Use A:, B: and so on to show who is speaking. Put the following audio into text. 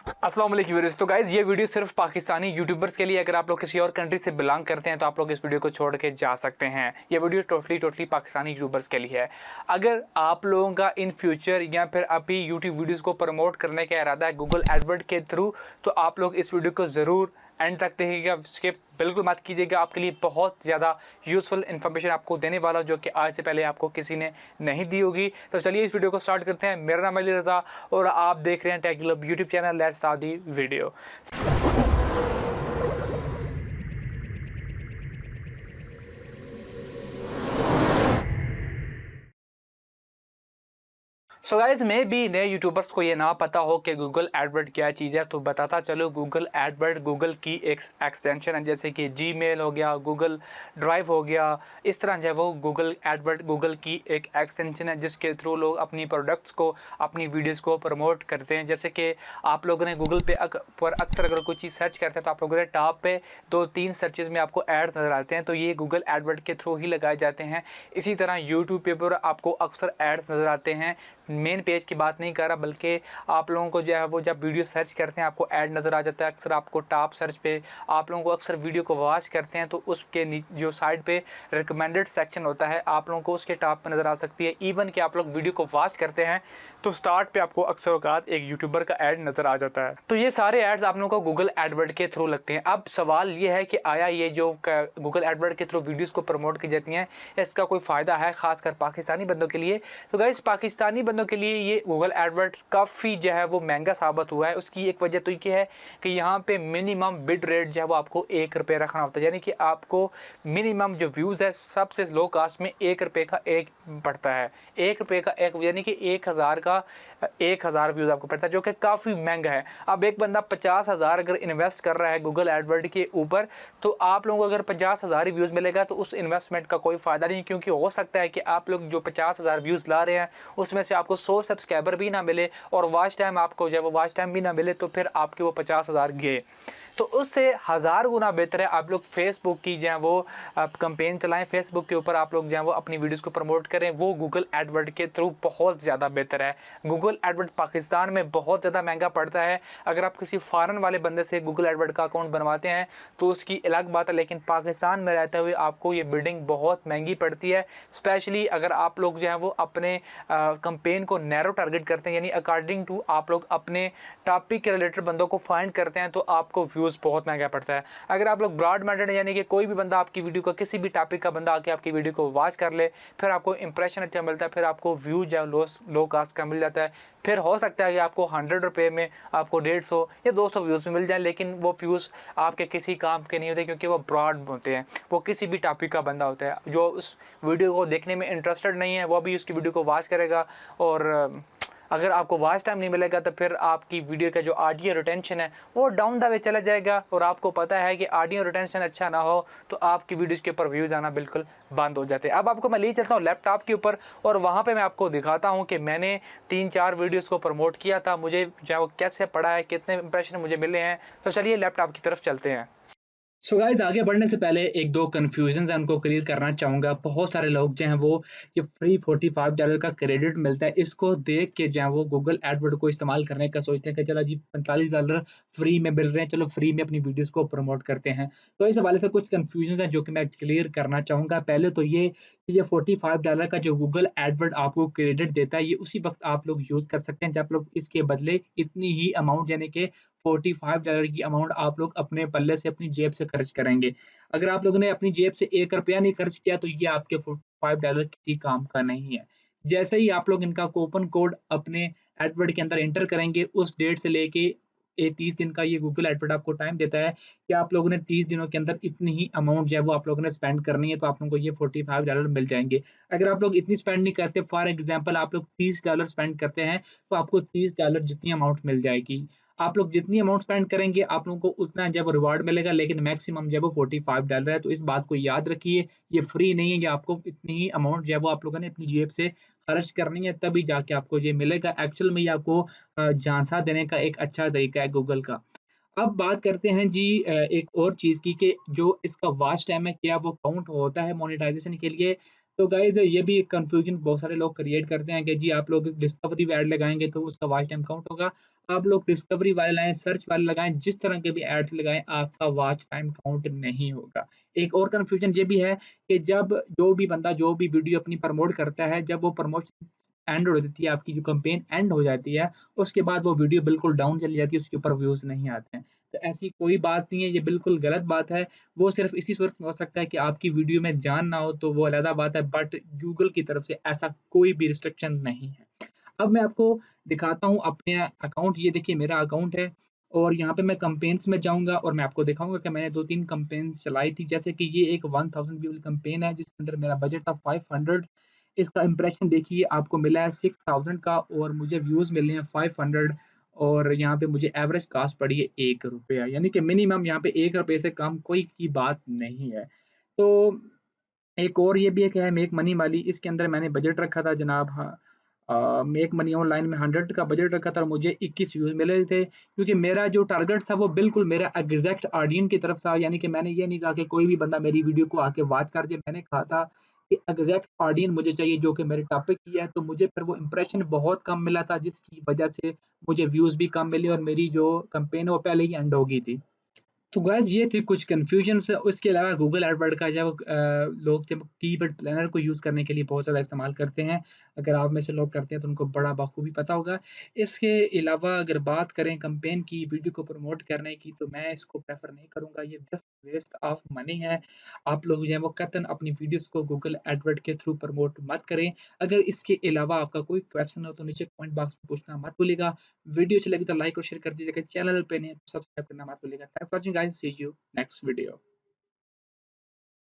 A: अस्सलाम वालेकुम व्यूअर्स। तो गाइज ये वीडियो सिर्फ पाकिस्तानी यूट्यूबर्स के लिए। अगर आप लोग किसी और कंट्री से बिलोंग करते हैं तो आप लोग इस वीडियो को छोड़ के जा सकते हैं। ये वीडियो टोटली पाकिस्तानी यूट्यूबर्स के लिए है। अगर आप लोगों का इन फ्यूचर या फिर अभी यूट्यूब वीडियोस को प्रमोट करने का इरादा है गूगल एडवर्ड के थ्रू, तो आप लोग इस वीडियो को ज़रूर एंड तक देखिएगा, स्किप बिल्कुल मत कीजिएगा। आपके लिए बहुत ज़्यादा यूज़फुल इन्फॉर्मेशन आपको देने वाला हूं जो कि आज से पहले आपको किसी ने नहीं दी होगी। तो चलिए इस वीडियो को स्टार्ट करते हैं। मेरा नाम अली रज़ा और आप देख रहे हैं Tech Globe YouTube channel. Let's start the video. So guys में भी नए यूट्यूबर्स को ये ना पता हो कि गूगल एडवर्ड क्या चीज़ है, तो बताता चलो। गूगल एडवर्ड गूगल की एक एक्सटेंशन है, जैसे कि जीमेल हो गया, गूगल ड्राइव हो गया। इस तरह जो है वो गूगल एडवर्ड गूगल की एक एक्सटेंशन है जिसके थ्रू लोग अपनी प्रोडक्ट्स को, अपनी वीडियोस को प्रमोट करते हैं। जैसे कि आप लोगों ने गूगल पे पर अक्सर अगर कोई चीज़ सर्च करते हैं तो आप लोगों ने टॉप पे 2-3 सर्चेज में आपको एड्स नज़र आते हैं, तो ये गूगल एडवर्ड के थ्रू ही लगाए जाते हैं। इसी तरह यूट्यूब पे पर आपको अक्सर एड्स नज़र आते हैं। मेन पेज की बात नहीं कर रहा, बल्कि आप लोगों को जो है वो जब वीडियो सर्च करते हैं आपको ऐड नज़र आ जाता है। अक्सर आपको टॉप सर्च पे आप लोगों को अक्सर वीडियो को वॉच करते हैं तो उसके जो साइड पे रिकमेंडेड सेक्शन होता है आप लोगों को उसके टॉप पे नज़र आ सकती है। इवन कि आप लोग वीडियो को वॉच करते हैं तो स्टार्ट पे आपको अक्सर औकात एक यूट्यूबर का ऐड नज़र आ जाता है। तो ये सारे एड्स आप लोगों को गूगल एडवर्ड के थ्रू लगते हैं। अब सवाल ये है कि आया ये जो गूगल एडवर्ड के थ्रू वीडियोज़ को प्रमोट की जाती हैं, इसका कोई फ़ायदा है खासकर पाकिस्तानी बंदों के लिए? तो गाइस पाकिस्तानी बंदों के लिए ये गूगल एडवर्ड काफ़ी जो है वो महंगा साबित हुआ है। उसकी एक वजह तो ये है कि यहाँ पे मिनिमम बिड रेट जो है वो आपको ₹1 रखना होता है, यानी कि आपको मिनिमम जो व्यूज़ है सबसे लो कास्ट में ₹1 का एक पड़ता है। ₹1 का एक यानी कि 1000 का 1000 व्यूज़ आपको पड़ता है, जो कि काफ़ी महंगा है। अब एक बंदा 50,000 अगर इन्वेस्ट कर रहा है गूगल एडवर्ड के ऊपर, तो आप लोगों को अगर 50,000 व्यूज़ मिलेगा तो उस इन्वेस्टमेंट का कोई फ़ायदा नहीं, क्योंकि हो सकता है कि आप लोग जो 50,000 व्यूज़ ला रहे हैं उसमें से आपको 100 सब्सक्राइबर भी ना मिले और वॉच टाइम आपको जो है वो वॉच टाइम भी ना मिले, तो फिर आपके वो 50,000 गए। तो उससे 1000 गुना बेहतर है आप लोग फेसबुक की जो है वो कंपेन चलाएं, फेसबुक के ऊपर आप लोग जो है वो अपनी वीडियोस को प्रमोट करें। वो गूगल एडवर्ड के थ्रू बहुत ज़्यादा बेहतर है। गूगल एडवर्ड पाकिस्तान में बहुत ज़्यादा महंगा पड़ता है। अगर आप किसी फॉरेन वाले बंदे से गूगल एडवर्ड का अकाउंट बनवाते हैं तो उसकी अलग बात है, लेकिन पाकिस्तान में रहते हुए आपको ये बिल्डिंग बहुत महंगी पड़ती है। स्पेशली अगर आप लोग जो है वो अपने कंपेन को नैरो टारगेट करते हैं, यानी अकॉर्डिंग टू आप लोग अपने टॉपिक के रिलेटेड बंदों को फाइंड करते हैं, तो आपको व्यूज़ बहुत महंगा पड़ता है। अगर आप लोग ब्रॉड माइंडेड यानी कि कोई भी बंदा आपकी वीडियो का, किसी भी टॉपिक का बंदा आके आपकी वीडियो को वॉच कर ले, फिर आपको इंप्रेशन अच्छा मिलता है, फिर आपको व्यू जो लो कास्ट का मिल जाता है, फिर हो सकता है कि आपको ₹100 में आपको 150 या 200 व्यूज़ मिल जाए, लेकिन वो व्यूज़ आपके किसी काम के नहीं होते, क्योंकि वो ब्रॉड होते हैं। वो किसी भी टॉपिक का बंदा होता है जो उस वीडियो को देखने में इंटरेस्टेड नहीं है, वो भी उसकी वीडियो को वॉच करेगा। और अगर आपको वॉच टाइम नहीं मिलेगा तो फिर आपकी वीडियो का जो ऑडियो रिटेंशन है वो डाउन द वे चला जाएगा। और आपको पता है कि ऑडियो रिटेंशन अच्छा ना हो तो आपकी वीडियोज़ के ऊपर व्यूज़ आना बिल्कुल बंद हो जाते हैं। अब आपको मैं ले चलता हूँ लैपटॉप के ऊपर और वहाँ पे मैं आपको दिखाता हूँ कि मैंने 3-4 वीडियोज़ को प्रमोट किया था, मुझे जो वो कैसे पड़ा है, कितने इंप्रेशन मुझे मिले हैं। तो चलिए लैपटॉप की तरफ चलते हैं।
B: सो गाइस आगे बढ़ने से पहले एक दो कन्फ्यूजन्स हैं उनको क्लियर करना चाहूँगा। बहुत सारे लोग जो हैं वो ये फ्री $45 का क्रेडिट मिलता है, इसको देख के जो है वो गूगल एडवर्ड को इस्तेमाल करने का सोचते हैं कि चलो जी $45 फ्री में मिल रहे हैं, चलो फ्री में अपनी वीडियोज़ को प्रमोट करते हैं। तो इस हवाले से कुछ कन्फ्यूजन्स हैं जो कि मैं क्लियर करना चाहूँगा। पहले तो ये कि ये $45 का जो गूगल एडवर्ड आपको क्रेडिट देता है, ये उसी वक़्त आप लोग यूज़ कर सकते हैं जब लोग इसके बदले इतनी ही अमाउंट यानी कि $45 की अमाउंट आप लोग अपने पल्ले से, अपनी जेब से खर्च करेंगे। अगर आप लोगों ने अपनी जेब से ₹1 नहीं खर्च किया तो ये आपके $45 किसी काम का नहीं है। जैसे ही आप लोग इनका कूपन कोड अपने एडवर्ड के अंदर एंटर करेंगे, उस डेट से लेके 30 दिन का ये गूगल एडवर्ड आपको टाइम देता है कि आप लोगों ने 30 दिनों के अंदर इतनी ही अमाउंट जो है वो आप लोगों ने स्पेंड करनी है, तो आप लोगों को ये $45 मिल जाएँगे। अगर आप लोग इतनी स्पेंड नहीं करते, फॉर एग्ज़ाम्पल आप लोग $30 स्पेंड करते हैं, तो आपको $30 जितनी अमाउंट मिल जाएगी। आप लोग जितनी अमाउंट स्पेंड करेंगे, आप लोगों को उतना जो है वो रिवार्ड मिलेगा, लेकिन मैक्सिमम जो है वो $45 है। तो इस बात को याद रखिए, ये फ्री नहीं है, ये आपको इतनी ही अमाउंट जो है वो आप लोगों ने अपनी जेब से खर्च करनी है, तभी जाके आपको ये मिलेगा। एक्चुअल में ये आपको झांसा देने का एक अच्छा तरीका है गूगल का। अब बात करते हैं जी एक और चीज़ की कि जो इसका वॉच टाइम है, क्या वो काउंट होता है मोनेटाइज़ेशन के लिए? तो गाइज़ ये भी एक कन्फ्यूजन बहुत सारे लोग क्रिएट करते हैं कि जी आप लोग डिस्कवरी ऐड लगाएँगे तो उसका वॉच टाइम काउंट होगा। आप लोग डिस्कवरी वाले लगाएँ, सर्च वाले लगाएँ, जिस तरह के भी एड्स लगाएँ, आपका वॉच टाइम काउंट नहीं होगा। एक और कन्फ्यूजन ये भी है कि जब जो भी बंदा जो भी वीडियो अपनी प्रमोट करता है, जब वो प्रमोशन एंड हो जाती है, आपकी जो कैंपेन एंड हो जाती है, उसके बाद वो वीडियो बिल्कुल डाउन चली जाती है, उसके ऊपर व्यूज़ नहीं आते हैं। तो ऐसी कोई बात नहीं है, ये बिल्कुल गलत बात है। वो सिर्फ़ इसी सूरत में हो सकता है कि आपकी वीडियो में जान ना हो, तो वो अलग बात है, बट गूगल की तरफ से ऐसा कोई भी रिस्ट्रिक्शन नहीं है। अब मैं आपको दिखाता हूँ अपने अकाउंट, ये देखिए मेरा अकाउंट है और यहाँ पे मैं कैम्पेन्स में जाऊँगा और मैं आपको दिखाऊँगा कि मैंने 2-3 कैम्पेन्स चलाई थी। जैसे कि ये एक 1000 व्यू कैम्पेन है जिसके अंदर मेरा बजट था 500, इसका इंप्रेशन देखिए आपको मिला है 6000 का और मुझे व्यूज़ मिले हैं 500 और यहाँ पे मुझे एवरेज कॉस्ट पड़ी है ₹1 यानी कि मिनिमम यहाँ पे ₹1 से कम कोई की बात नहीं है। तो एक और ये भी एक है मेक मनी वाली, इसके अंदर मैंने बजट रखा था जनाब, हाँ, मेक मनी ऑनलाइन में 100 का बजट रखा था और मुझे 21 व्यूज़ मिले थे, क्योंकि मेरा जो टारगेट था वो बिल्कुल मेरा एग्ज़ैक्ट ऑडियंस की तरफ था। यानी कि मैंने ये नहीं कहा कि कोई भी बंदा मेरी वीडियो को आके वॉच कर जाए, मैंने कहा था कि एग्ज़ैक्ट ऑडियंस मुझे चाहिए जो कि मेरे टॉपिक की है, तो मुझे फिर वो इंप्रेशन बहुत कम मिला था जिसकी वजह से मुझे व्यूज़ भी कम मिले और मेरी जो कैंपेन है वो पहले ही एंड हो गई थी। तो गाइस ये थी कुछ कन्फ्यूजन्स, उसके अलावा गूगल एडवर्ड का जब लोग जब कीवर्ड प्लानर को यूज़ करने के लिए बहुत ज़्यादा इस्तेमाल करते हैं। अगर आप में से लोग करते हैं तो उनको बड़ा बखूबी पता होगा। इसके अलावा अगर बात करें कैंपेन की, वीडियो को प्रमोट करने की, तो मैं इसको प्रेफ़र नहीं करूँगा, ये जस्ट वेस्ट ऑफ मनी है। आप लोग जो है वो कतई अपनी वीडियोज़ को गूगल एडवर्ड के थ्रू प्रमोट मत करें। अगर इसके अलावा आपका कोई क्वेश्चन हो तो नीचे कमेंट बॉक्स में पूछना मत भूलिएगा। वीडियो अच्छी लगी तो लाइक और शेयर कर दीजिएगा, चैनल पे नए हैं तो सब्सक्राइब करना मत भूलिएगा। Thanks for watching guys, see you next video.